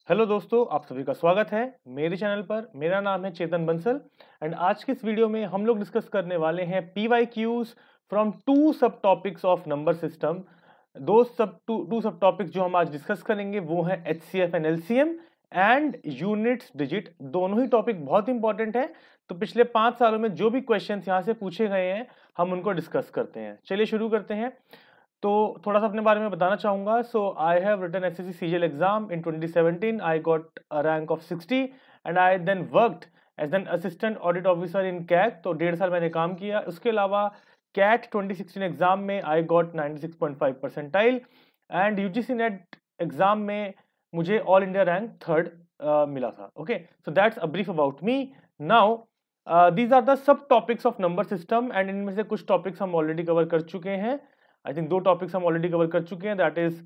Hello दोस्तों, आप सभी का स्वागत है मेरे चैनल पर। मेरा नाम है चेतन बंसल एंड आज के इस वीडियो में हम लोग डिस्कस करने वाले हैं PYQs from two sub topics of number system. Two sub topics जो हम आज डिस्कस करेंगे वो है HCF and LCM and units digit. दोनों ही टॉपिक बहुत इंपॉर्टेंट है, तो पिछले 5 सालों में जो भी क्वेश्चंस यहाँ से पूछे गए हैं हम उनको डिस्कस करते हैं। चलिए शुरू करते हैं। तो थोड़ा सा अपने बारे में बताना चाहूंगा। So I have written SSC CGL exam in 2017। I got a rank of 60 and I then worked as an assistant audit officer in CAT. तो 1.5 साल मैंने काम किया। उसके अलावा कैट 2016 एग्जाम में I got 96.5 percentile and UGC NET exam में मुझे ऑल इंडिया रैंक 3rd मिला था। Okay, so that's a brief about me. Now these are the sub topics of number system and इनमें से कुछ टॉपिक्स हम already cover कर चुके हैं। आई थिंक 2 टॉपिक्स हम ऑलरेडी कवर कर चुके हैं, that is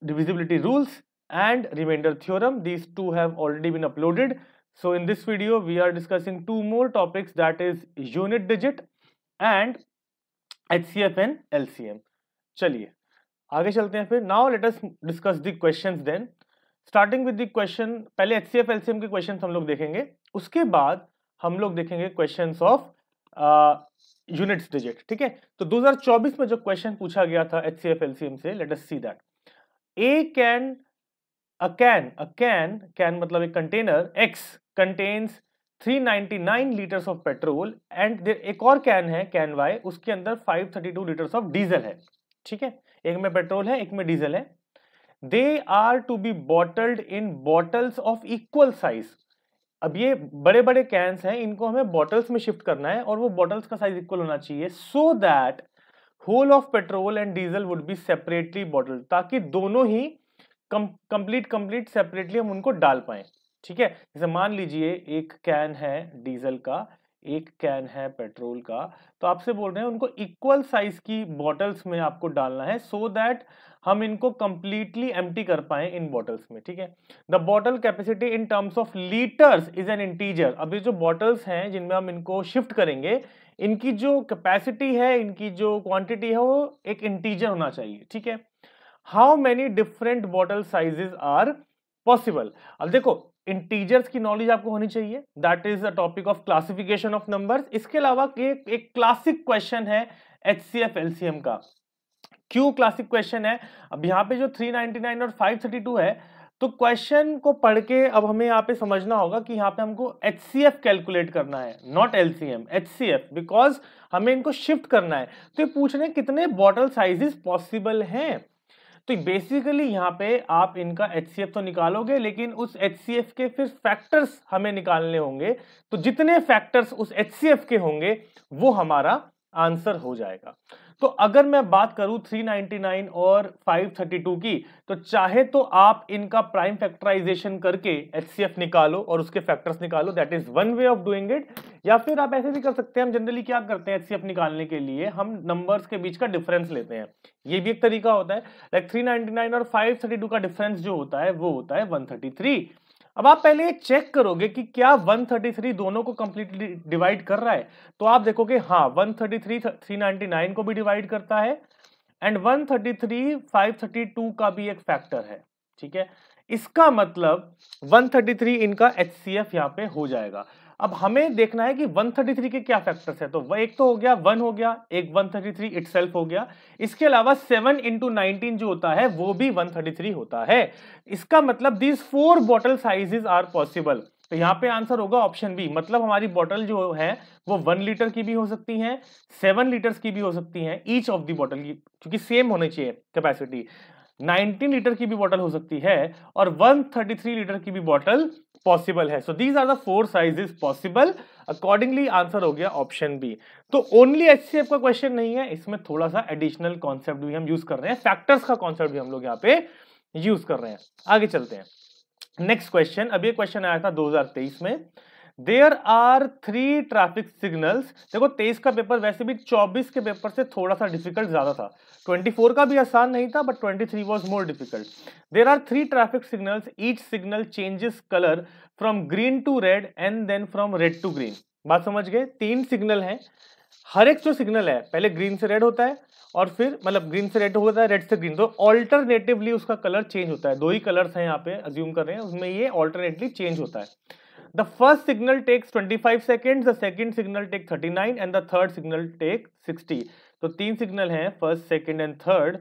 divisibility rules and remainder theorem. These two have already been uploaded. So in this video we are discussing 2 more topics, that is unit digit and HCF and LCM. चलिए आगे चलते हैं फिर। Now let us discuss the questions then. Starting with the question, पहले HCF LCM के questions हम लोग देखेंगे, उसके बाद हम लोग देखेंगे questions of यूनिट्स डिजिट। ठीक है, तो 2024 में जो क्वेश्चन पूछा गया था HCF LCM से, let us see that. Can मतलब एक container X contains 399 litres of petrol and एक और कैन है कैन Y, उसके अंदर 532 लीटर्स ऑफ डीजल है। ठीक है, एक में पेट्रोल है एक में डीजल है। They are to be bottled in bottles of equal size. अब ये बड़े बड़े कैंस हैं, इनको हमें बॉटल्स में शिफ्ट करना है और वो बॉटल्स का साइज इक्वल होना चाहिए, so that whole of petrol and diesel would be separately bottled, ताकि दोनों ही कंप्लीट सेपरेटली हम उनको डाल पाए। ठीक है, जैसे मान लीजिए एक कैन है डीजल का, एक कैन है पेट्रोल का, तो आपसे बोल रहे हैं उनको इक्वल साइज की बॉटल्स में आपको डालना है, सो दैट हम इनको कंप्लीटली एम्प्टी कर पाए इन बॉटल्स में। ठीक है, the bottle capacity in terms of litres is an integer. अब ये जो बॉटल्स हैं जिनमें हम इनको शिफ्ट करेंगे, इनकी जो कैपेसिटी है, इनकी जो क्वांटिटी है, वो एक इंटीजर होना चाहिए। ठीक है, how many different bottle sizes are possible. अब देखो, इंटीजर्स की नॉलेज आपको होनी चाहिए, that is a topic of classification of numbers. इसके अलावा एक क्लासिक क्वेश्चन है HCF LCM का। क्यों क्लासिक क्वेश्चन है? अब यहाँ पे जो 399 और 532 है, तो क्वेश्चन को पढ़ के अब हमें यहाँ पे समझना होगा कि यहाँ पे हमको HCF कैलकुलेट करना है, नॉट LCM, HCF, बिकॉज हमें इनको शिफ्ट करना है। तो ये पूछ रहे हैं कितने बॉटल साइजेस पॉसिबल हैं। तो बेसिकली यहाँ पे आप इनका HCF तो निकालोगे, लेकिन उस HCF के फिर फैक्टर्स हमें निकालने होंगे। तो जितने फैक्टर्स उस HCF के होंगे वो हमारा आंसर हो जाएगा। तो अगर मैं बात करूं 399 और 532 की, तो चाहे तो आप इनका प्राइम फैक्टराइजेशन करके HCF निकालो और उसके फैक्टर्स निकालो, that is one way of doing it. या फिर आप ऐसे भी कर सकते हैं, हम जनरली क्या करते हैं HCF निकालने के लिए, हम नंबर्स के बीच का डिफरेंस लेते हैं। ये भी एक तरीका होता है। लाइक 399 और 532 का डिफरेंस जो होता है वो होता है 133। अब आप पहले चेक करोगे कि क्या 133 दोनों को कंप्लीटली डिवाइड कर रहा है, तो आप देखोगे हाँ 133 399 को भी डिवाइड करता है एंड 133 532 का भी एक फैक्टर है। ठीक है, इसका मतलब 133 इनका HCF यहाँ पे हो जाएगा। अब हमें देखना है कि 133 के क्या फैक्टर्स है, तो वह एक तो हो गया 1 हो गया, एक 133 इटसेल्फ हो गया। इसके अलावा 7 into 19 जो होता है वो भी 133 होता है। इसका मतलब these 4 bottle sizes are possible. तो यहाँ पे आंसर होगा ऑप्शन बी, मतलब हमारी बॉटल जो है वो 1 लीटर की भी हो सकती हैं, 7 लीटर्स की भी हो सकती हैं, ईच ऑफ दी बॉटल की, क्योंकि सेम होनी चाहिए कैपेसिटी। 19 लीटर की भी बॉटल हो सकती है और 133 लीटर की भी बॉटल पॉसिबल है। So these are the 4 sizes possible. Accordingly answer हो गया ऑप्शन बी। तो ओनली HCF का क्वेश्चन नहीं है, इसमें थोड़ा सा एडिशनल कॉन्सेप्ट भी हम यूज कर रहे हैं, फैक्टर्स का कॉन्सेप्ट भी हम लोग यहाँ पे यूज कर रहे हैं। आगे चलते हैं, नेक्स्ट क्वेश्चन। अब ये क्वेश्चन आया था 2023 में। There are 3 traffic signals. देखो 23 का पेपर वैसे भी 24 के पेपर से थोड़ा सा डिफिकल्ट ज्यादा था, 24 का भी आसान नहीं था, but 23 was more difficult. There are 3 traffic signals, each signal changes colour from green to red and then from red to green. बात समझ गए? 3 सिग्नल हैं, हर एक जो सिग्नल है पहले ग्रीन से रेड होता है और फिर मतलब ग्रीन से रेड होता है, रेड से ग्रीन, तो ऑल्टरनेटिवली उसका कलर चेंज होता है। दो ही कलर्स हैं यहाँ पे अज्यूम कर रहे हैं, उसमें ये ऑल्टरनेटली चेंज होता है। The first signal takes 25 seconds, the second signal take 39 and the third signal take 60। तो 3 सिग्नल हैं, first second and third.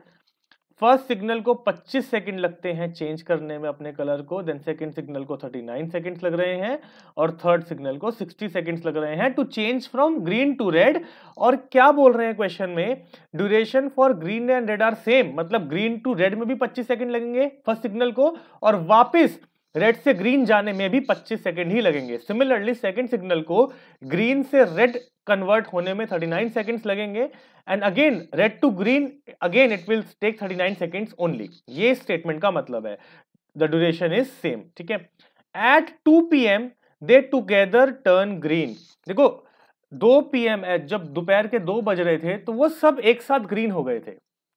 First signal को 25 सेकंड लगते हैं चेंज करने में अपने कलर को, देन सेकंड सिग्नल को 39 सेकंड्स लग रहे हैं और थर्ड सिग्नल को 60 सेकंड्स लग रहे हैं to change from green to red. और क्या बोल रहे हैं क्वेश्चन में, duration for green and red are same, मतलब ग्रीन टू रेड में भी 25 सेकंड लगेंगे फर्स्ट सिग्नल को, और वापस रेड से ग्रीन जाने में भी 25 सेकंड ही लगेंगे। सिमिलरली सेकंड सिग्नल को ग्रीन से रेड कन्वर्ट होने में 39 सेकंड्स लगेंगे, and again red to green again it will take 39 seconds only. ये स्टेटमेंट का मतलब है, द ड्यूरेशन इज सेम, ठीक है। At 2 PM they together turn green. देखो 2 PM जब दोपहर के 2 बज रहे थे तो वो सब एक साथ ग्रीन हो गए थे,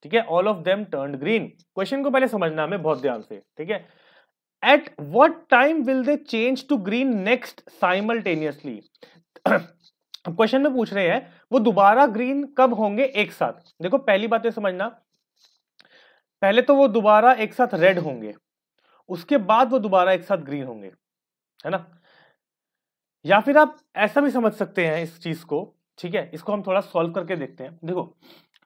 ठीक है, all of them turn green. Question को पहले समझना हमें बहुत ध्यान से, ठीक है। At what time will they change to green next simultaneously? Question में पूछ रहे हैं वो दोबारा ग्रीन कब होंगे एक साथ। देखो पहली बात है समझना, पहले तो वो दोबारा एक साथ रेड होंगे, उसके बाद वो दोबारा एक साथ ग्रीन होंगे, है ना। या फिर आप ऐसा भी समझ सकते हैं इस चीज को, ठीक है। इसको हम थोड़ा सॉल्व करके देखते हैं। देखो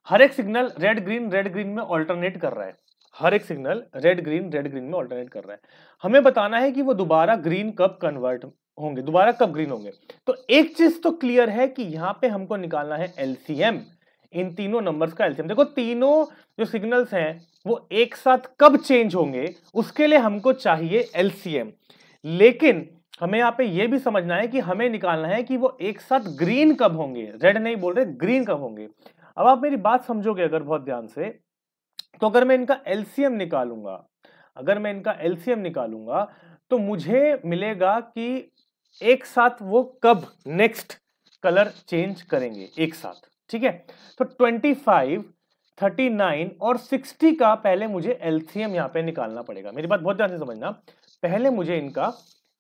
हर एक सिग्नल रेड ग्रीन में ऑल्टरनेट कर रहा है, हर एक सिग्नल रेड ग्रीन में ऑल्टरनेट कर रहा है। हमें बताना है कि वो दोबारा ग्रीन कब कन्वर्ट होंगे, दोबारा कब ग्रीन होंगे। तो एक चीज तो क्लियर है कि यहां पे हमको निकालना है एलसीएम, इन तीनों नंबर्स का एलसीएम। देखो तीनों जो सिग्नल्स हैं वो एक साथ कब चेंज होंगे उसके लिए हमको चाहिए एलसीएम, लेकिन हमें यहाँ पे ये भी समझना है कि हमें निकालना है कि वो एक साथ ग्रीन कब होंगे, रेड नहीं बोल रहे, ग्रीन कब होंगे। अब आप मेरी बात समझोगे अगर बहुत ध्यान से, तो अगर मैं इनका एलसीएम निकालूंगा, तो मुझे मिलेगा कि एक साथ वो कब नेक्स्ट कलर चेंज करेंगे एक साथ, ठीक है। तो 25, 39 और 60 का पहले मुझे एलसीएम यहां पे निकालना पड़ेगा। मेरी बात बहुत ध्यान से समझना, पहले मुझे इनका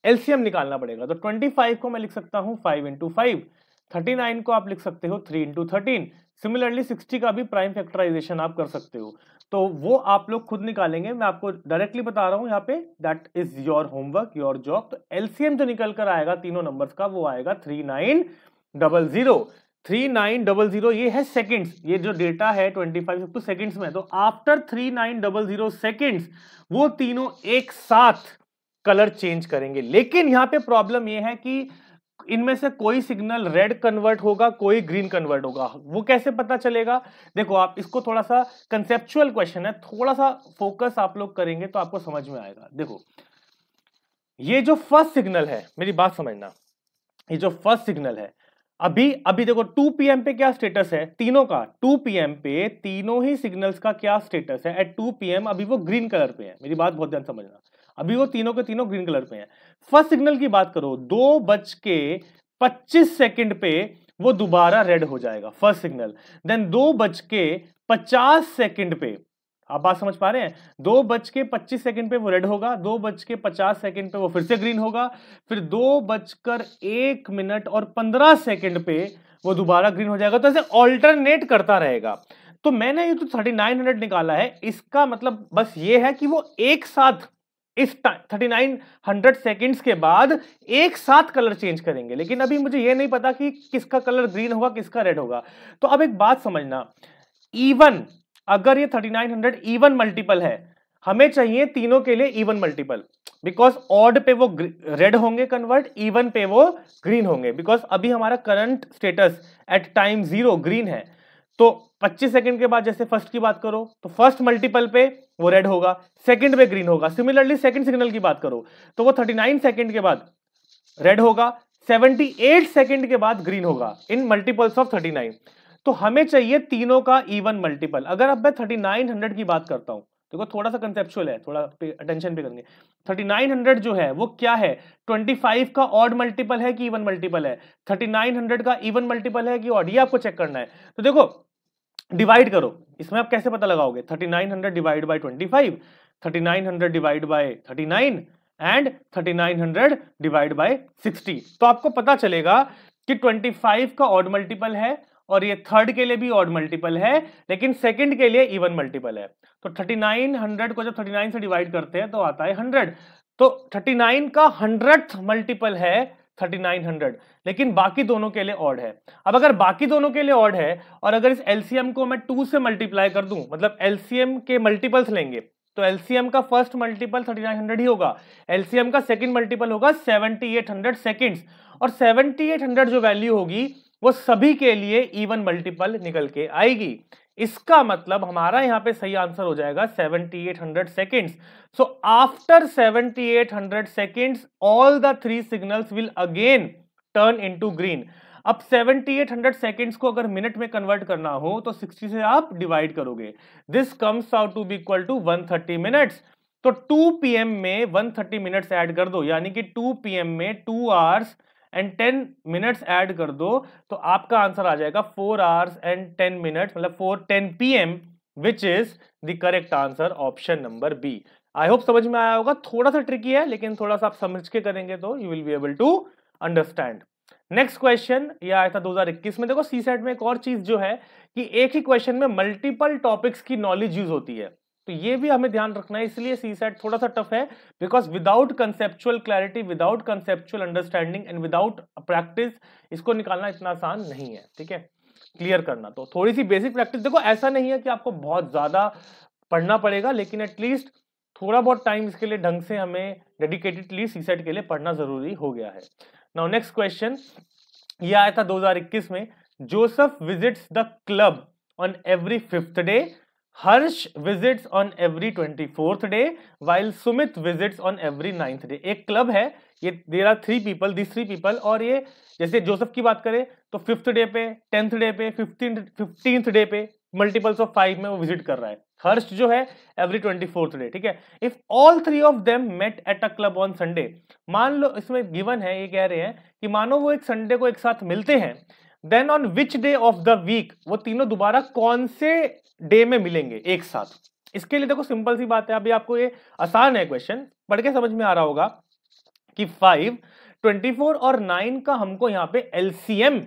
एलसीएम निकालना पड़ेगा। तो 25 को मैं लिख सकता हूं 5 × 5, 39 को आप लिख सकते हो 3 × 13। सिमिलरली 60 का भी प्राइम फैक्टराइजेशन आप कर सकते हो, तो वो आप लोग खुद निकालेंगे, मैं आपको डायरेक्टली बता रहा हूं यहाँ पे, that is your homework, your job. तो एलसीएम जो निकल कर आएगा तीनों नंबर्स का वो आएगा 3900। 3900 ये है सेकंड्स, ये जो डेटा है 25 तो सेकंड्स में, तो आफ्टर 3900 सेकंड्स वो तीनों एक साथ कलर चेंज करेंगे। लेकिन यहां पे प्रॉब्लम ये है कि इनमें से कोई सिग्नल रेड कन्वर्ट होगा, कोई ग्रीन कन्वर्ट होगा। वो कैसे पता चलेगा? देखो आप इसको थोड़ा सा कंसेप्चुअल क्वेश्चन है, थोड़ा सा फोकस आप लोग करेंगे तो आपको समझ में आएगा। देखो ये जो फर्स्ट सिग्नल है, मेरी बात समझना, ये जो फर्स्ट सिग्नल है अभी देखो 2 PM पे क्या स्टेटस है तीनों का, 2 PM पे तीनों ही सिग्नल्स का क्या स्टेटस है? एट 2 PM अभी वो ग्रीन कलर पे है। मेरी बात बहुत ध्यान समझना, अभी वो तीनों के तीनों ग्रीन कलर पे हैं। फर्स्ट सिग्नल की बात करो 2:25 पे वो दोबारा रेड हो जाएगा फर्स्ट सिग्नल, देन 2:50 पे, आप बात समझ पा रहे हैं, 2:25 पे वो रेड होगा, 2:50 पे वो फिर से ग्रीन होगा, फिर 2:01 पे वो दोबारा ग्रीन हो जाएगा। तो ऐसे ऑल्टरनेट करता रहेगा। तो मैंने ये तो 3900 निकाला है, इसका मतलब बस ये है कि वो एक साथ इस 3900 सेकेंड्स के बाद एक साथ कलर चेंज करेंगे। लेकिन अभी मुझे ये नहीं पता कि किसका कलर ग्रीन होगा किसका रेड होगा। तो अब एक बात समझना, इवन अगर ये 3900 इवन मल्टीपल है, हमें चाहिए तीनों के लिए इवन मल्टीपल, बिकॉज ऑड पे वो रेड होंगे कन्वर्ट, इवन पे वो ग्रीन होंगे, बिकॉज अभी हमारा current status at time 0 green है। तो 25 सेकंड के बाद जैसे फर्स्ट की बात करो तो फर्स्ट मल्टीपल पे वो रेड होगा, सेकंड पे ग्रीन होगा। सिमिलरली सेकंड सिग्नल की बात करो तो वो 39 सेकंड के बाद रेड होगा, 78 सेकंड के बाद ग्रीन होगा, इन मल्टीपल्स ऑफ 39। तो हमें चाहिए तीनों का इवन मल्टीपल। अगर अब मैं 3900 की बात करता हूं, देखो थोड़ा सा कंसेप्चुअल है, थोड़ा अटेंशन पे करेंगे। 3900 जो है वो क्या है, 25 का ऑड मल्टीपल है कि इवन मल्टीपल है, 3900 का इवन मल्टीपल है कि ऑड, ये आपको चेक करना है। तो देखो डिवाइड करो, इसमें आप कैसे पता लगाओगे, 3900 divide by 25, 3900 divide by 39 and 3900 divide by 60। तो आपको पता चलेगा कि 25 का ऑड मल्टीपल है और ये थर्ड के लिए भी ऑड मल्टीपल है, लेकिन सेकंड के लिए इवन मल्टीपल है। तो 3900 को जब 39 से डिवाइड करते हैं तो आता है 100, तो 39 का 100th मल्टीपल है 3900, लेकिन बाकी दोनों के लिए ऑड है। अब अगर बाकी दोनों के लिए ऑड है और अगर इस एलसीएम को मैं 2 से मल्टीप्लाई कर दूं, मतलब एलसीएम के मल्टीपल्स लेंगे, तो एलसीएम का फर्स्ट मल्टीपल 3900 ही होगा, एलसीएम का सेकंड मल्टीपल होगा 7800 सेकंड्स, और 7800 जो वैल्यू होगी वो सभी के लिए इवन मल्टीपल निकल के आएगी। इसका मतलब हमारा यहां पे सही आंसर हो जाएगा 7800 seconds. So after 7800 seconds all the 3 signals will again turn into green. अब 7800 सेकंड्स को अगर मिनट में कन्वर्ट करना हो तो 60 से आप डिवाइड करोगे, this comes out to be equal to 130 minutes. तो 2 PM में 130 मिनट्स ऐड कर दो, यानी कि 2 PM में 2 hours and 10 minutes ऐड कर दो, तो आपका आंसर आ जाएगा 4 hours and 10 minutes, मतलब 4:10 PM, which is the correct answer, option number B. I hope समझ में आया होगा, थोड़ा सा ट्रिकी है लेकिन थोड़ा सा आप समझ के करेंगे तो you will be able to understand. Next question ये आया था 2021 में। देखो सीसेट में एक और चीज जो है कि एक ही क्वेश्चन में मल्टीपल टॉपिक्स की नॉलेज यूज होती है, तो ये भी हमें ध्यान रखना है, इसलिए सीसेट थोड़ा सा टफ है, because without conceptual clarity, without conceptual understanding and without practice इसको निकालना इतना आसान नहीं है, ठीक है, क्लियर करना। तो थोड़ी सी बेसिक प्रैक्टिस, देखो ऐसा नहीं है कि आपको बहुत ज्यादा पढ़ना पड़ेगा, लेकिन एटलीस्ट थोड़ा बहुत टाइम इसके लिए ढंग से हमें डेडिकेटेडली सीसेट के लिए पढ़ना जरूरी हो गया है। नाउ नेक्स्ट क्वेश्चन ये आया था 2021 में। Joseph visits the club on every 5th day, Harsh visits on every 24th day, while Sumit visits on every 9th day. एक क्लब है, ये there are 3 people, this 3 people, और ये जैसे जोसेफ की बात करें तो 5th डे पे, 10th डे पे, 15th डे पे मल्टीपल्स ऑफ 5 में वो विजिट कर रहा है। हर्ष जो है एवरी 24th डे, ठीक है। If all 3 of them met at a club on Sunday, मान लो इसमें गिवन है, ये कह रहे हैं कि मानो वो एक संडे को एक साथ मिलते हैं, then on which day of the week वो तीनों दोबारा कौन से डे में मिलेंगे एक साथ। इसके लिए देखो सिंपल सी बात है, अभी आपको ये आसान है क्वेश्चन, पढ़ के समझ में आ रहा होगा कि 5, 24 और 9 का हमको यहाँ पे एलसीएम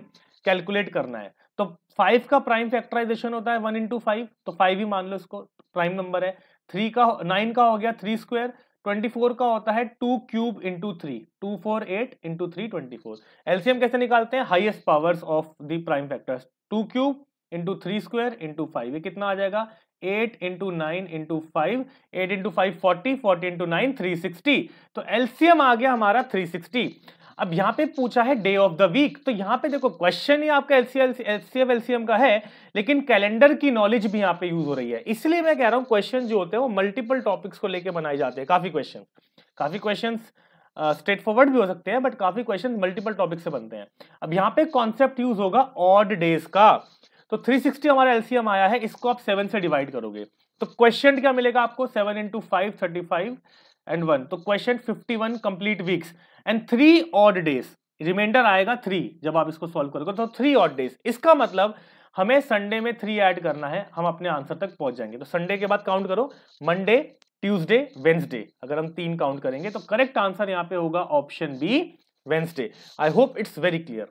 कैलकुलेट करना है। तो 5 का प्राइम फैक्टराइजेशन होता है 1 into 5, तो 5 ही मान लो इसको प्राइम नंबर है। 9 का हो गया 3 स्क्वायर, 24 का होता है 2 क्यूब इंटू 3, 2 4 8 इंटू 3 24। एलसीएम कैसे निकालते हैं, highest powers of the prime factors, 2 cube into 3 square into 5, ये कितना आ जाएगा 8 इंटू 9 इंटू 5, 8 इंटू 5 40, 40 इंटू 9 360, तो एलसीएम आ गया हमारा 360। अब यहाँ पे पूछा है डे ऑफ द वीक, तो यहाँ पे देखो क्वेश्चन ही आपका एचसीएफ एलसीएम का है, लेकिन कैलेंडर की नॉलेज भी यहाँ पे यूज हो रही है, इसलिए मैं कह रहा हूँ क्वेश्चन जो होते हैं वो मल्टीपल टॉपिक्स को लेके बनाए जाते हैं। काफी क्वेश्चन स्ट्रेट फॉरवर्ड भी हो सकते हैं, बट काफी क्वेश्चन मल्टीपल टॉपिक से बनते हैं। अब यहाँ पे कॉन्सेप्ट यूज होगा ऑड डेज का, तो 360 हमारा एलसीएम आया है, इसको आप 7 से डिवाइड करोगे तो क्वेश्चन क्या मिलेगा आपको, 7 इंटू 5 35 एंड 1, तो question 51 complete weeks and 3 odd days, reminder आएगा 3 जब आप इसको सॉल्व करोगे, तो 3 ऑड डेज। इसका मतलब हमें संडे में 3 ऐड करना है, हम अपने आंसर तक पहुंच जाएंगे। तो संडे के बाद काउंट करो, मंडे, ट्यूसडे, वेंसडे, अगर हम 3 काउंट करेंगे तो करेक्ट आंसर यहाँ पे होगा option B, Wednesday. I hope it's very clear.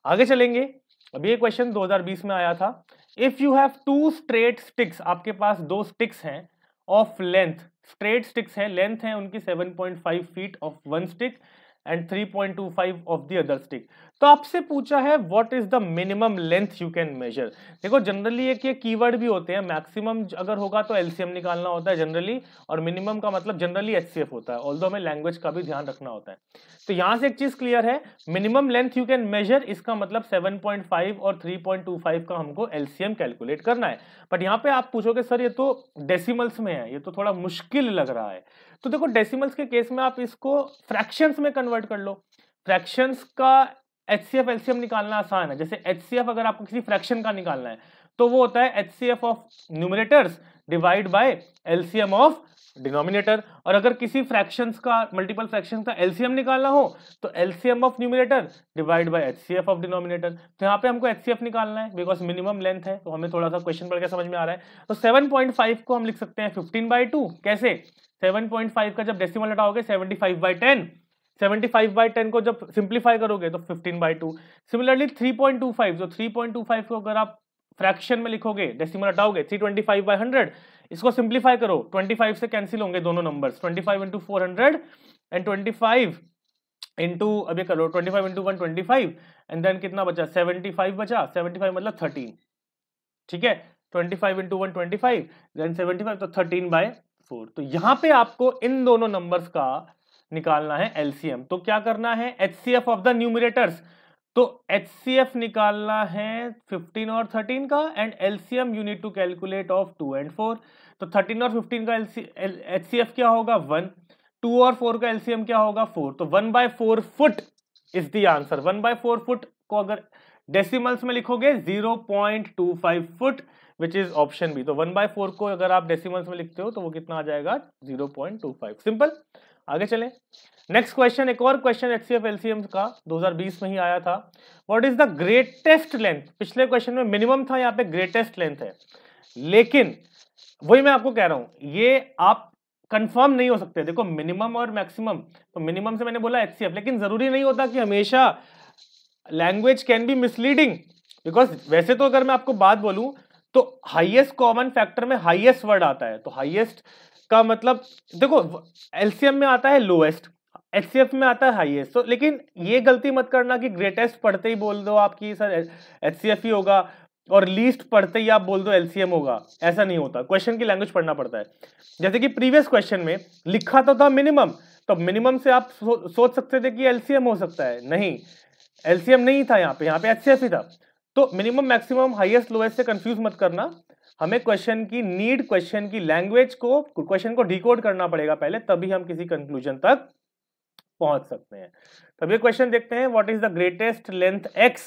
आगे चलेंगे, अभी ये क्वेश्चन 2020 में आया था। If you have 2 straight sticks, आपके पास 2 स्टिक्स हैं ऑफ लेंथ, स्ट्रेट स्टिक्स हैं, लेंथ है उनकी 7.5 feet of one stick and 3.25 of the other stick, तो आपसे पूछा है what is the minimum length you can measure. देखो जनरली एक ये कीवर्ड भी होते हैं, मैक्सिमम अगर होगा तो एलसीएम निकालना होता है जनरली, और मिनिमम का मतलब जनरली एचसीएफ होता है, ऑल्दो हमें लैंग्वेज का भी ध्यान रखना होता है। तो यहां से एक चीज क्लियर है, minimum length you can major, इसका मतलब 7.5 और 3.25 का हमको एलसीएम कैलकुलेट करना है। बट यहाँ पे आप पूछोगे सर ये तो डेसिमल्स में है, ये तो थोड़ा मुश्किल लग रहा है। तो देखो डेसिमल्स के केस में आप इसको फ्रैक्शंस में कन्वर्ट कर लो, फ्रैक्शंस का एचसीएफ एलसीएम निकालना आसान है। जैसे एचसीएफ अगर आपको किसी फ्रैक्शन का निकालना है तो वो होता है HCF of numerators divide by LCM of denominator, और अगर किसी फ्रैक्शंस का, मल्टीपल फ्रैक्शंस का एलसीएम निकालना हो तो LCM of numerator divide by HCF of denominator. तो यहाँ पे हमको एचसीएफ निकालना है बिकॉज मिनिमम लेंथ है, तो हमें थोड़ा सा क्वेश्चन पढ़ के समझ में आ रहा है। तो 7.5 को हम लिख सकते हैं 15/2, कैसे 7.5 का जब डेसिमल हटाओगे 75/10, 75/10 को जब सिंप्लीफाई करोगे तो 15/2। सिमिलरली 3.25, जो 3.25 को अगर आप फ्रैक्शन में लिखोगे, डेसिमल हटाओगे, 325/100, इसको सिंप्लीफाई करो, 25 से कैंसिल होंगे दोनों नंबर्स, 25 into 400 एंड 25 इंटू, अभी करो 25 into 125 एंड देन कितना बचा, 75 बचा, 75 मतलब 13, ठीक है, 25 into 125 देन 75 तो 13/4। तो यहां पे आपको इन दोनों नंबर्स का निकालना है एलसीएम। तो क्या करना है, एचसीएफ ऑफ द न्यूमरेटर्स, तो एचसीएफ निकालना है 15 और 13 का, and LCM you need to calculate of 2 and 4। तो 13 और 15 का एचसीएफ क्या होगा 1, 2 और 4 का एलसीएम क्या होगा 4, तो 1/4 foot is the answer. 1/4 foot को अगर डेसिमल्स में लिखोगे 0.25 foot, which is option B. तो 1/4 को अगर आप डेसिमल्स में लिखते हो तो वो कितना आ जाएगा 0.25। सिंपल, आगे चलें। नेक्स्ट क्वेश्चन, एक और क्वेश्चन एचसीएफ एलसीएम का 2020 में ही आया था। What is the greatest length, पिछले क्वेश्चन में मिनिमम था, यहाँ पे ग्रेटेस्ट लेंथ है, लेकिन वही मैं आपको कह रहा हूं, ये आप कंफर्म नहीं हो सकते। देखो मिनिमम और मैक्सिमम, तो मिनिमम से मैंने बोला एचसीएफ, लेकिन जरूरी नहीं होता कि हमेशा, language can be misleading, because वैसे तो अगर मैं आपको बात बोलूं तो हाईएस्ट कॉमन फैक्टर में हाईएस्ट वर्ड आता है, तो हाईएस्ट का मतलब देखो एलसीएम में आता है लोएस्ट, एचसीएफ में आता है हाईएस्ट। तो लेकिन ये गलती मत करना कि ग्रेटेस्ट पढ़ते ही बोल दो आपकी सर एचसीएफ ही होगा और लीस्ट पढ़ते ही आप बोल दो एलसीएम होगा, ऐसा नहीं होता। क्वेश्चन की लैंग्वेज पढ़ना पड़ता है। जैसे कि प्रीवियस क्वेश्चन में लिखा तो था मिनिमम, तो मिनिमम से आप सोच सकते थे कि एलसीएम हो सकता है, नहीं, एलसीएम नहीं था यहाँ पे एचसीएफ ही था। तो मिनिमम मैक्सिमम हाईएस्ट लोएस्ट से कंफ्यूज मत करना, हमें क्वेश्चन की नीड, क्वेश्चन की लैंग्वेज को, क्वेश्चन को डिकोड करना पड़ेगा पहले, तभी हम किसी कंक्लूजन तक पहुंच सकते हैं। तब ये क्वेश्चन देखते हैं, what is the greatest length X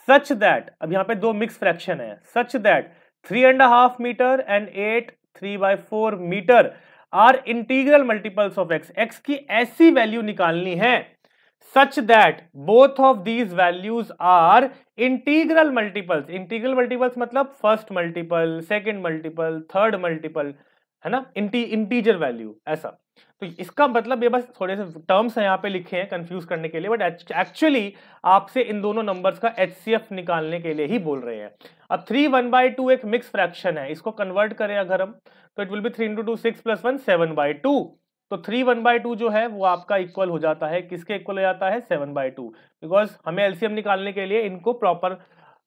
such that, अब यहाँ पे दो मिक्स फ्रैक्शन है, such that 3.5 metre and 8 3/4 metre are integral multiples of X. X की ऐसी वैल्यू निकालनी है such that both of these values are integral multiples। integral multiples मतलब first multiple, second multiple, third multiple, है ना, integer value ऐसा। तो इसका मतलब ये बस थोड़े से टर्म्स हैं यहाँ पे लिखे हैं कंफ्यूज करने के लिए, बट एक्चुअली आपसे इन दोनों नंबर्स का एचसीएफ निकालने के लिए ही बोल रहे हैं। अब 3 1/2 एक मिक्स फ्रैक्शन है, इसको कन्वर्ट करें अगर हम, तो इट विल बी 3 into 2 6 + 1 7/2। तो 3 1/2 जो है वो आपका इक्वल हो जाता है, किसके इक्वल हो जाता है 7/2, बिकॉज हमें एलसीएम निकालने के लिए इनको प्रॉपर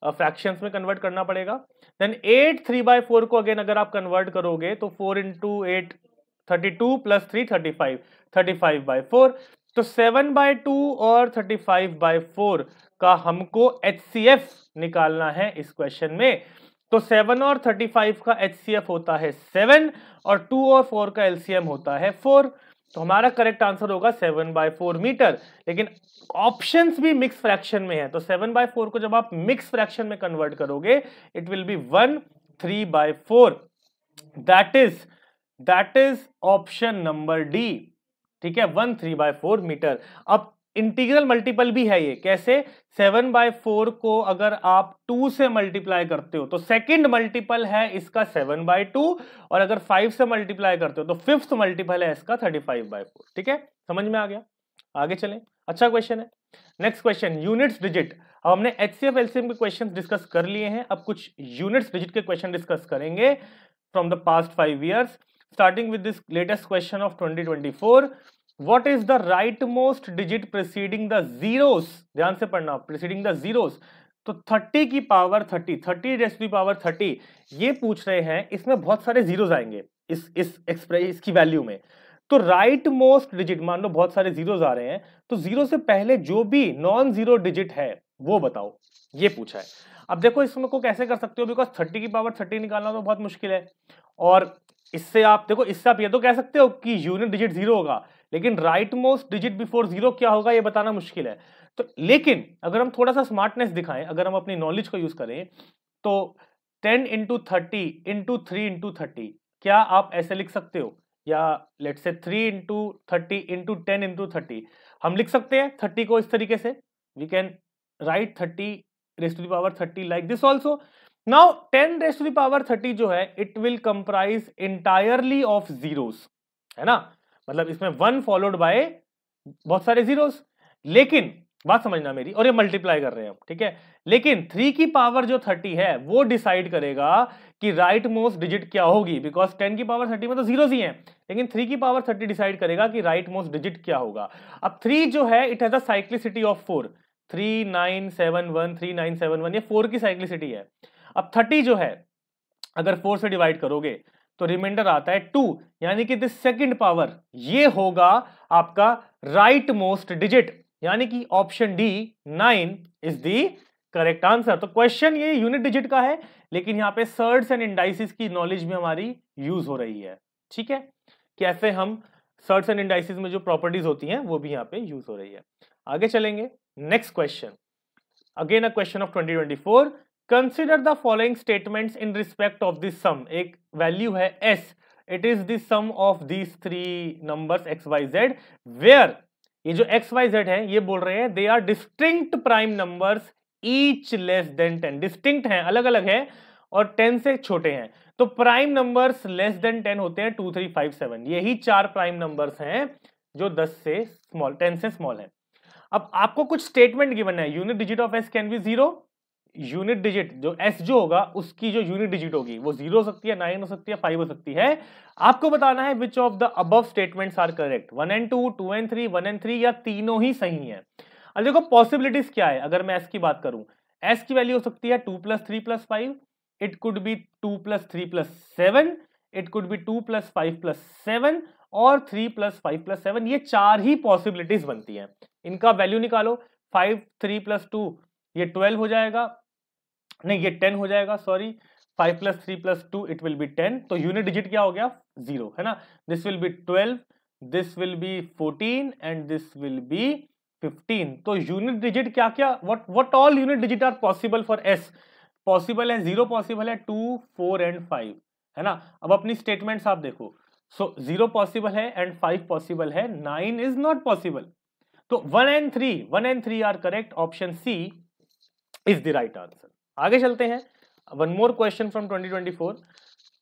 फ्रैक्शंस में कन्वर्ट करना पड़ेगा। देन 8 3/4 को अगेन अगर आप कन्वर्ट करोगे तो 4 into 8 32 + 3 35, 35/4। तो 7/2 और 35/4 का हमको एचसीएफ निकालना है इस क्वेश्चन में। तो 7 और 35 का एचसीएफ होता है 7 और 2 और 4 का एलसीएम होता है 4। तो हमारा करेक्ट आंसर होगा 7/4 मीटर। लेकिन ऑप्शंस भी मिक्स फ्रैक्शन में है, तो 7/4 को जब आप मिक्स फ्रैक्शन में कन्वर्ट करोगे it will be 1 3/4। That is option number D, ठीक है, 1 3/4 मीटर। अब इंटीग्रल मल्टीपल भी है ये, कैसे, 7/4 को अगर आप 2 से मल्टीप्लाई करते हो तो सेकंड मल्टीपल है इसका 7/2, और अगर 5 से मल्टीप्लाई करते हो तो फिफ्थ मल्टीपल है इसका 35/4। ठीक है, समझ में आ गया, आगे चलें। अच्छा क्वेश्चन है। Next question, units digit. अब हमने एचसीएफ एलसीएम के क्वेश्चन डिस्कस कर लिए हैं, अब कुछ यूनिट्स डिजिट के क्वेश्चन डिस्कस करेंगे from the past 5 years, starting with this latest question of 2024। What is the rightmost digit preceding the zeros? ध्यान से पढ़ना, preceding the zeros। तो 30 की power 30, 30 raised to the power 30, ये पूछ रहे हैं, इसमें बहुत सारे जीरोस आएंगे इसकी वैल्यू में। तो राइट मोस्ट डिजिट, मान लो बहुत सारे जीरोस आ रहे हैं, तो जीरो से पहले जो भी नॉन जीरो डिजिट है वो बताओ, ये पूछा है। अब देखो इसमें को कैसे कर सकते हो, बिकॉज 30 की पावर 30 निकालना तो बहुत मुश्किल है, और इससे आप देखो, इससे आप ये तो कह सकते हो कि यूनिट डिजिट जीरो होगा, लेकिन right most digit before zero क्या होगा ये बताना मुश्किल है। तो लेकिन अगर हम थोड़ा सा स्मार्टनेस दिखाएं, अगर हम अपनी नॉलेज को यूज करें, तो 10 into 30 into 3 into 30, क्या आप ऐसे लिख सकते हो, या let's say 3 into 30 into 10 into 30, हम लिख सकते हैं 30 को इस तरीके से, we can write 30 raised to the power 30 like this also। Now 10 raised to the power 30 जो है it will comprise entirely of zeros, है ना, मतलब इसमें 1 followed by बहुत सारे जीरोस, लेकिन बात समझना मेरी, और ये मल्टीप्लाई कर रहे हैं हम, ठीक है। लेकिन 3 की पावर जो 30 है वो डिसाइड करेगा कि राइट मोस्ट डिजिट क्या होगी, बिकॉज 10 की पावर 30 में तो जीरोस ही हैं, लेकिन 3 की पावर 30 डिसाइड करेगा कि राइट मोस्ट डिजिट क्या होगा। अब 3 जो है it has a cyclicity of 4, 3971, 3971, ये 4 की साइक्लिसिटी है। अब 30 जो है अगर 4 से डिवाइड करोगे तो रिमाइंडर आता है 2, यानी कि दिस सेकंड पावर ये होगा आपका राइट मोस्ट डिजिट, यानी कि option D 9 is the correct answer. तो क्वेश्चन ये यूनिट डिजिट का है, लेकिन यहां पे सर्ड्स एंड इंडाइसिस की नॉलेज भी हमारी यूज हो रही है, ठीक है। कैसे हम सर्ड्स एंड इंडाइसिस में जो प्रॉपर्टीज होती हैं वो भी यहाँ पे यूज हो रही है। आगे चलेंगे, next question, again a question of 2024। Consider the following statements in respect of this sum. एक वैल्यू है s, it is the sum of these 3 numbers x y z, where ये जो x y z है ये बोल रहे हैं they are distinct prime numbers each less than 10। Distinct हैं, अलग अलग है और 10 से छोटे हैं। तो प्राइम नंबर्स लेस देन 10 होते हैं 2 3 5 7, यही 4 प्राइम नंबर्स हैं जो 10 से स्मॉल 10 से स्मॉल है। अब आपको कुछ स्टेटमेंट गिवन है, unit digit of s can be 0, unit digit जो s जो होगा उसकी जो यूनिट डिजिट होगी वो 0 हो सकती है, 9 हो सकती है, 5 हो सकती है। आपको बताना है which of the above statements are correct, 1 and 2, 2 and 3, 1 and 3 या तीनों ही सही है। अब देखो पॉसिबिलिटीज क्या है, अगर मैं s की बात करूं, s की वैल्यू हो सकती है 2 + 3 + 5, it could be 2 + 3 + 7, it could be 2 + 5 + 7 और 3 + 5 + 7, ये 4 ही पॉसिबिलिटीज बनती हैं। इनका वैल्यू निकालो, 5 3 + 2 ये 12 हो जाएगा, नहीं ये 10 हो जाएगा, सॉरी 5 + 3 + 2 इट विल बी 10। तो यूनिट डिजिट क्या हो गया 0, है ना। This will be 12, this will be 14 and this will be 15। तो यूनिट डिजिट क्या क्या, what all unit digit are possible for s, possible है 0, पॉसिबल है 2 4 एंड 5, है ना। अब अपनी स्टेटमेंट्स आप देखो, सो 0 पॉसिबल है एंड 5 पॉसिबल है, 9 इज नॉट पॉसिबल। तो 1 and 3 are correct, option C is the right answer. आगे चलते हैं, one more question from 2024।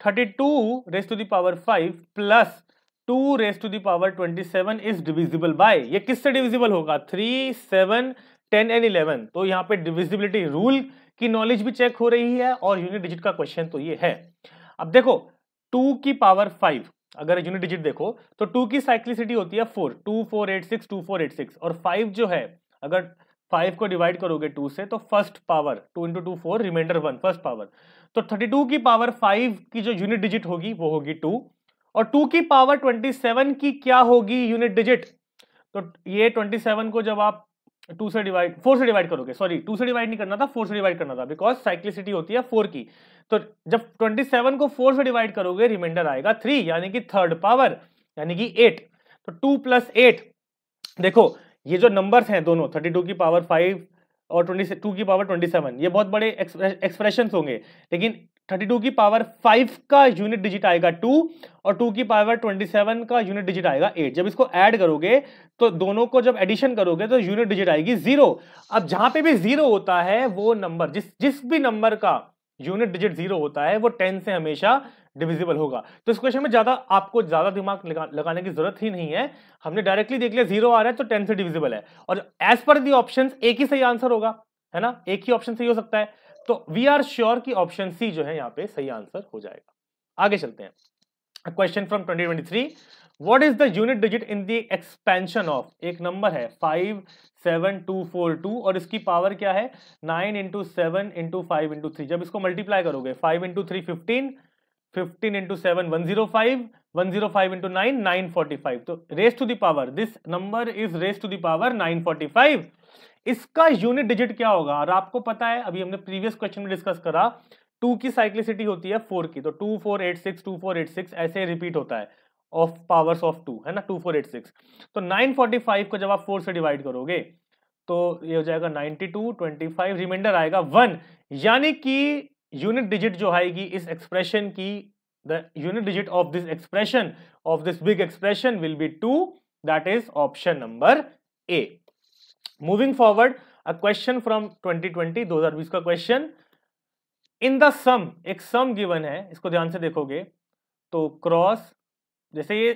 32 raise to the power 5 plus 2 raise to the power 27 is divisible by, ये किससे divisible होगा, 3 7 10 and 11। तो यहाँ पे डिविजिबिलिटी रूल की नॉलेज भी चेक हो रही है और यूनिट डिजिट का क्वेश्चन तो ये है। अब देखो 2 की पावर 5, अगर यूनिट डिजिट देखो तो 2 की साइक्लिसिटी होती है 4, 2 4 8 6, 2 4 8 6, और 5 जो है अगर 5 को डिवाइड करोगे 2 से तो first power 2 × 2 4, reminder 1 first power. तो 32 की पावर 5 की जो यूनिट डिजिट होगी वो होगी 2, और 2 की पावर 27 की क्या होगी यूनिट डिजिट। तो ये 27 को जब आप 4 से डिवाइड करोगे, सॉरी 2 से डिवाइड नहीं करना था, 4 से डिवाइड करना था, बिकॉज साइक्लिसिटी होती है 4 की। तो जब 27 को 4 से डिवाइड करोगे रिमाइंडर आएगा 3, यानी कि थर्ड पावर, यानी कि 8। तो 2 + 8, देखो ये जो नंबर्स हैं दोनों 32 की पावर 5 और 22 की पावर 27, ये बहुत बड़े एक्सप्रेशंस होंगे, लेकिन 32 की पावर 5 का यूनिट डिजिट आएगा 2 और 2 की पावर 27 का यूनिट डिजिट आएगा 8। जब इसको ऐड करोगे तो दोनों को जब एडिशन करोगे तो यूनिट डिजिट आएगी 0। अब जहां पे भी 0 होता है वो नंबर, जिस भी नंबर का यूनिट डिजिट 0 होता है वो 10 से हमेशा डिविजिबल होगा। तो इस क्वेश्चन में आपको ज्यादा दिमाग लगाने की जरूरत ही नहीं है, हमने डायरेक्टली देख लिया 0 आ रहा है तो 10 से डिविजिबल है, और एज पर दी ऑप्शंस एक ही सही आंसर होगा, है ना, एक ही ऑप्शन सही हो सकता है। तो वी आर श्योर कि ऑप्शन सी जो है यहाँ पे सही आंसर हो जाएगा। आगे चलते हैं, question from 2023। What is the unit digit in the expansion of, एक नंबर है 5 7 2 4 2 और इसकी पावर क्या है 9 × 7 × 5 × 3। जब इसको मल्टीप्लाई करोगे 5 × 3 15, 15 × 7 105, 105 × 9 945। तो raise to the power, this number is raise to the power 945। इसका यूनिट डिजिट क्या होगा, और आपको पता है अभी हमने प्रीवियस क्वेश्चन में डिस्कस करा 2 की साइक्लिसिटी होती है 4 की, तो 2 4 8 6 2 4 8 6 ऐसे रिपीट होता है ऑफ पावर्स ऑफ 2, है ना, 2 4 8 6। तो 945 को जब आप 4 से डिवाइड करोगे तो ये हो जाएगा 92 25, रिमाइंडर आएगा 1, यानी कि यूनिट डिजिट जो आएगी इस एक्सप्रेशन की, the unit digit of this expression, of this big expression will be 2, that is option number A. Moving forward, a question from 2020 2020 का क्वेश्चन। इन द सम, एक सम गिवन है, इसको ध्यान से देखोगे तो क्रॉस, जैसे ये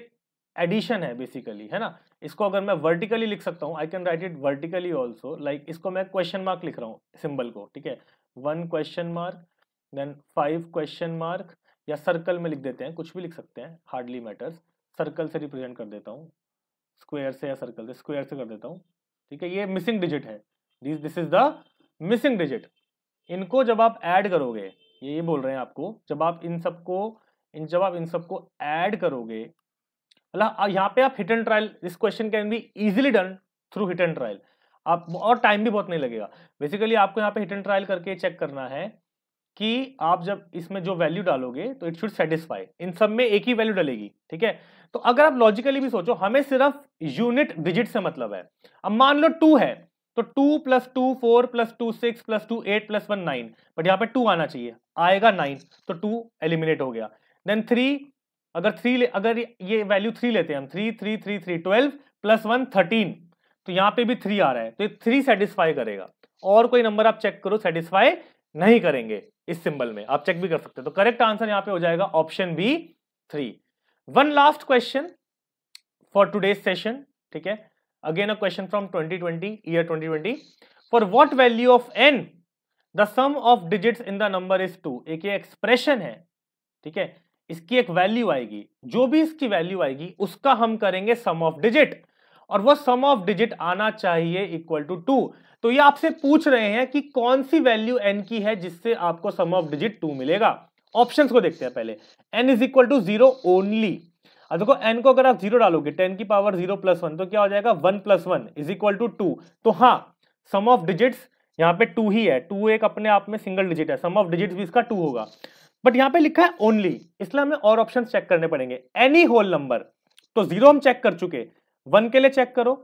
एडिशन है बेसिकली, है ना। इसको अगर मैं वर्टिकली लिख सकता हूँ, I can write it vertically also, like इसको मैं क्वेश्चन मार्क लिख रहा हूँ सिंबल को, ठीक है, 1 question mark, then 5 question mark, या सर्कल में लिख देते हैं, कुछ भी लिख सकते हैं, हार्डली मैटर्स। सर्कल से रिप्रेजेंट कर देता हूँ, स्क्वायर से या सर्कल से, स्क्वायर से कर देता हूँ, ठीक है। ये मिसिंग डिजिट है, this is the missing digit. इनको जब आप ऐड करोगे, ये बोल रहे हैं आपको, जब आप इन सबको ऐड करोगे, मतलब यहाँ पे आप hit and trial, this question can be easily done through hit and trial, आप, और टाइम भी बहुत नहीं लगेगा। बेसिकली आपको यहाँ पे हिट एंड ट्रायल करके चेक करना है कि आप जब इसमें जो वैल्यू डालोगे तो इट शुड सेटिस्फाई, इन सब में एक ही वैल्यू डलेगी, ठीक है। तो अगर आप लॉजिकली भी सोचो, हमें सिर्फ यूनिट डिजिट से मतलब है। अब मान लो 2 है, तो 2 + 2 4 + 2 6 + 2 8 + 1 9, बट यहाँ पे 2 आना चाहिए, आएगा 9, तो 2 एलिमिनेट हो गया। देन 3, अगर ये वैल्यू 3 लेते हैं हम, 3 3 3 3 12 + 1 13, तो यहाँ पे भी 3 आ रहा है, तो ये 3 सेटिस्फाई करेगा। और कोई नंबर आप चेक करो, सेटिस्फाई नहीं करेंगे इस सिंबल में, आप चेक भी कर सकते हैं। तो करेक्ट आंसर यहाँ पे हो जाएगा option B 3। One last question for today's session, ठीक है, again a question from 2020, year 2020। For what value of n the sum of digits in the number is 2। एक ये एक्सप्रेशन है, ठीक है, इसकी एक वैल्यू आएगी, जो भी इसकी वैल्यू आएगी उसका हम करेंगे सम ऑफ डिजिट, और वो सम ऑफ डिजिट आना चाहिए इक्वल टू 2। तो ये आपसे पूछ रहे हैं कि कौन सी वैल्यू n की है जिससे आपको सम ऑफ डिजिट 2 मिलेगा। ऑप्शंस को देखते हैं पहले। n is equal to 0 only. अब देखो n को अगर आप 0 डालोगे, 10 की पावर 0 + 1, तो क्या हो जाएगा, 1 + 1 इज इक्वल टू 2। तो हाँ, सम ऑफ डिजिट्स यहाँ पे 2 ही है, 2 एक अपने आप में सिंगल डिजिट है, सम ऑफ डिजिट्स भी इसका 2 होगा, बट यहाँ पे लिखा है ओनली, इसलिए हमें और ऑप्शन चेक करने पड़ेंगे। एनी होल नंबर, तो 0 हम चेक कर चुके, 1 के लिए चेक करो,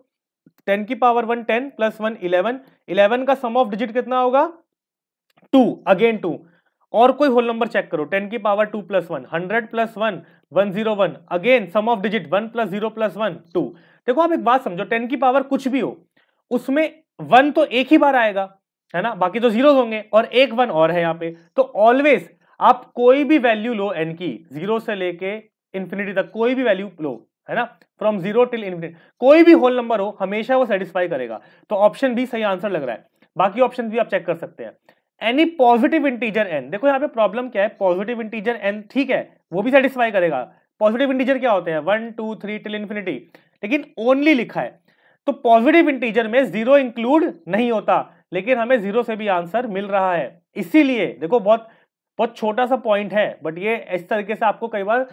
10 की पावर 1 10 + 1 11, 11 का सम ऑफ डिजिट कितना होगा, 2, अगेन 2। और कोई होल नंबर चेक करो, 10 की power 2 + 1, 100 + 1 101, again sum of digit 1 + 0 + 1 2। देखो आप एक बात समझो, 10 की पावर कुछ भी हो, उसमें 1 तो एक ही बार आएगा, है ना, बाकी तो जीरो होंगे, और एक 1 और है यहाँ पे। तो ऑलवेज आप कोई भी वैल्यू लो n की, 0 से लेके इंफिनिटी तक कोई भी वैल्यू लो, है ना, फ्रॉम 0 टिल इंफिनिटी, कोई भी होल नंबर हो, हमेशा वो सेटिस्फाई करेगा। तो ऑप्शन बी सही आंसर लग रहा है। बाकी ऑप्शन भी आप चेक कर सकते हैं। एनी पॉजिटिव इंटीजर n, देखो यहाँ पे प्रॉब्लम क्या है, पॉजिटिव इंटीजर n ठीक है, वो भी सेटिस्फाई करेगा। पॉजिटिव इंटीजर क्या होते हैं, 1 2 3 टिल इंफिनिटी, लेकिन ओनली लिखा है, तो पॉजिटिव इंटीजर में 0 इंक्लूड नहीं होता, लेकिन हमें 0 से भी आंसर मिल रहा है। इसीलिए देखो, बहुत बहुत छोटा सा पॉइंट है, बट ये इस तरीके से आपको कई बार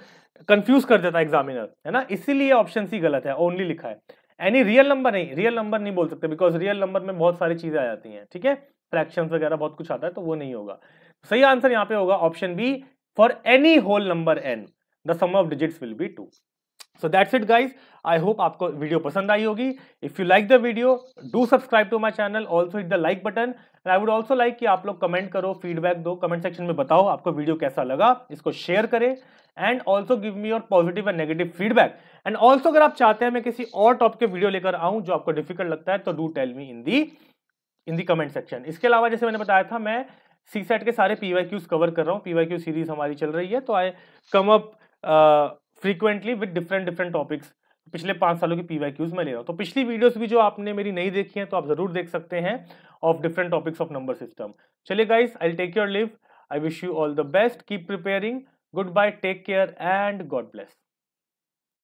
कंफ्यूज कर देता है एग्जामिनर, है ना, इसीलिए ऑप्शन सी गलत है, ओनली लिखा है। एनी रियल नंबर नहीं, रियल नंबर नहीं बोल सकते, बिकॉज रियल नंबर में बहुत सारी चीजें आ जाती हैं, ठीक है, फ्रैक्शंस वगैरह बहुत कुछ आता है, तो वो नहीं होगा। सही आंसर यहाँ पे होगा option B, for any whole number n the sum of digits will be 2। So that's it guys, I hope आपको वीडियो पसंद आई होगी। If you like the video, do subscribe to my channel, also hit the like button, and I would also like कि आप लोग comment करो, feedback दो, comment section में बताओ आपको वीडियो कैसा लगा, इसको शेयर करें, and also give me your positive and negative feedback. And also अगर आप चाहते हैं मैं किसी और टॉपिक के वीडियो लेकर आऊं जो आपको डिफिकल्ट लगता है, तो do tell me in the comment section. इसके अलावा जैसे मैंने बताया था, मैं CSAT के सारे PYQs कवर कर रहा हूँ, PYQ सीरीज हमारी चल रही है, तो I come up frequently with different topics. पिछले 5 सालों की PYQs मैं ले रहा हूँ, तो पिछली वीडियोस भी जो आपने मेरी नहीं देखी हैं तो आप जरूर देख सकते हैं, of different topics of number system. चलिए guys, I will take your leave, I wish you all the best, keep preparing, good bye, take care and God bless.